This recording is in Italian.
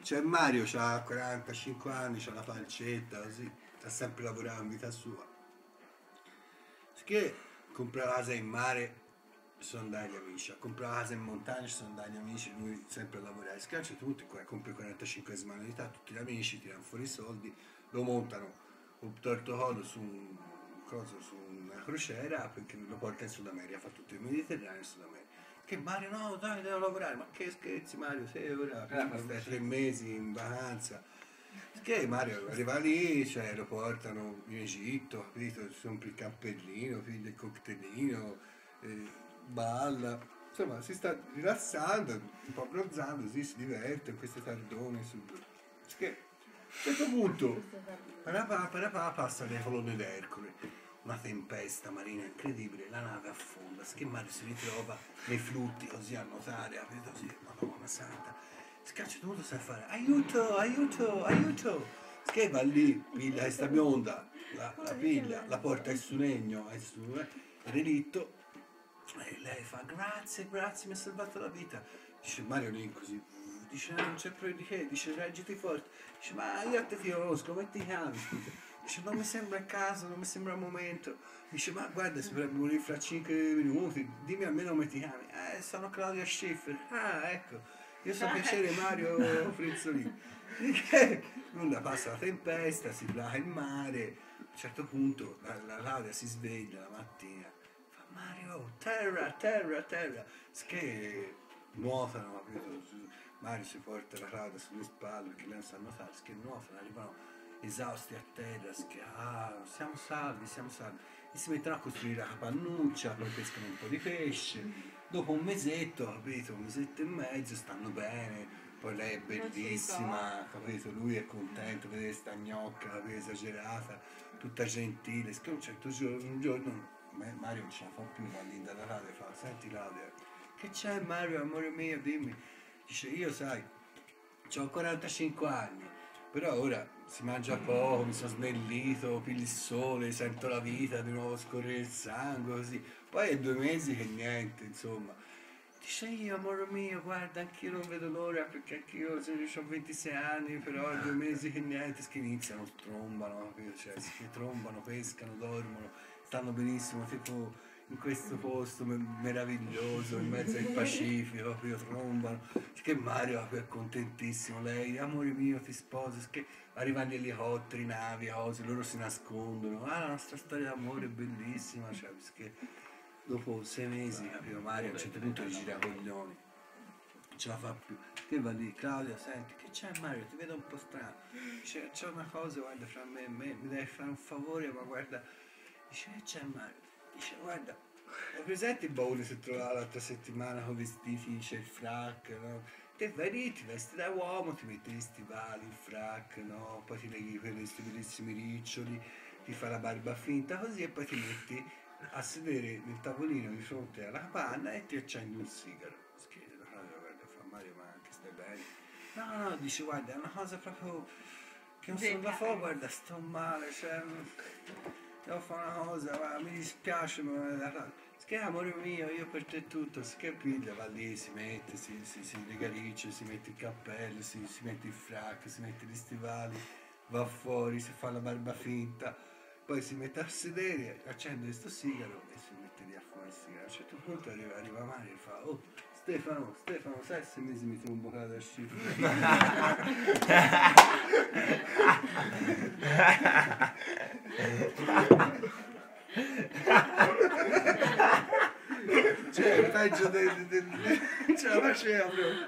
C'è Mario, ha 45 anni, c'ha la pancetta, così, sta sempre lavorando in vita sua. Che compra la casa in mare, sono andati gli amici, a comprare la casa in montagna, sono andati gli amici, lui sempre a lavorare. Schiaccia tutti, compra 45 smanualità, tutti gli amici, tirano fuori i soldi, lo montano un torto collo su su una crociera perché lo porta in Sud America, fa tutto il Mediterraneo in Sud America. Che Mario no, dai, devo lavorare, ma che scherzi Mario, sei ora, stai 3 mesi in vacanza. Che Mario arriva lì, cioè, lo portano in Egitto, capito? Si compra il cappellino, prende il cocktailino, balla, insomma si sta rilassando, un po' bronzando, si diverte in queste tardone. Che a un certo punto passa le colonne d'Ercole, una tempesta marina incredibile, la nave affonda, che Mario si ritrova nei flutti così a nuotare, capito? Così, Madonna santa. Scaccia tutto, sa fare aiuto, aiuto, aiuto. Che va lì, piglia questa bionda, la piglia, la porta al suo legno, al suo relitto, e lei fa grazie, grazie, mi ha salvato la vita. Dice Mario lì così, dice non c'è proprio di che, dice reggiti forte. Dice ma io te ti conosco, come ti chiami? Dice non mi sembra il caso, non mi sembra il momento. Dice ma guarda, si potrebbe morire fra 5 minuti, dimmi almeno come ti chiami. Sono Claudia Schiffer. Ah, ecco. Io so piacere Mario Frizzolini. Nulla, passa la tempesta, si placa il mare. A un certo punto la Claudia si sveglia la mattina. Fa Mario, terra, terra, terra. Che nuotano, Mario si porta la Claudia sulle spalle perché lei non sa nuotare, che nuotano, arrivano esausti a terra, siamo salvi, siamo salvi. E si mettono a costruire la capannuccia, poi pescano un po' di pesce. Dopo un mesetto, capito, un mesetto e mezzo, stanno bene, poi lei è bellissima, capito, lui è contento, vede sta gnocca, capito, esagerata, tutta gentile, che un giorno Mario non ce la fa più, va lì dalla Claudia e fa, senti Claudia, che c'è Mario, amore mio, dimmi, dice io sai, ho 45 anni, però ora si mangia poco, mi sono snellito, piglio il sole, sento la vita, di nuovo scorrere il sangue, così. Poi è 2 mesi che niente, insomma. Dice io, amore mio, guarda, anch'io non vedo l'ora, perché anch'io ho 26 anni, però è 2 mesi che niente, che iniziano, trombano, cioè, che trombano, pescano, dormono, stanno benissimo, tipo in questo posto meraviglioso, in mezzo al Pacifico, proprio trombano, che Mario è contentissimo, lei, amore mio, ti sposo, che arrivano gli elicotteri, navi, cose, loro si nascondono, la nostra storia d'amore è bellissima, cioè, perché dopo 6 mesi, capito, Mario a un certo punto gli gira coglioni, non ce la fa più, che va lì, Claudia, senti, che c'è Mario, ti vedo un po' strano, dice, c'è una cosa, guarda, fra me e me, mi devi fare un favore, ma guarda, dice, che c'è Mario? Dice, guarda, ho presente il baule se trovava l'altra settimana con vestiti, c'è il frac, no? Te vai lì, ti vesti da uomo, ti metti gli stivali, il frac, no? Poi ti leghi questi bellissimi riccioli, ti fa la barba finta così e poi ti metti a sedere nel tavolino di fronte alla panna e ti accendi un sigaro. Scrive, guarda, fa Mario, ma anche stai bene? No, no, dice, guarda, è una cosa proprio che non sono da fuoco, guarda, sto male, cioè... devo fare una cosa, ma mi dispiace, ma che amore mio, io per te tutto, che piglia, va lì, si mette, si regaliccia, si mette il cappello, si mette il frac, si mette gli stivali, va fuori, si fa la barba finta, poi si mette a sedere, accende questo sigaro e si mette lì a fumare il sigaro. A un certo punto arriva Mario e fa, oh Stefano, sai 6 mesi mi trovo un bocato da schifo. Cioè, peggio ce la faceva proprio.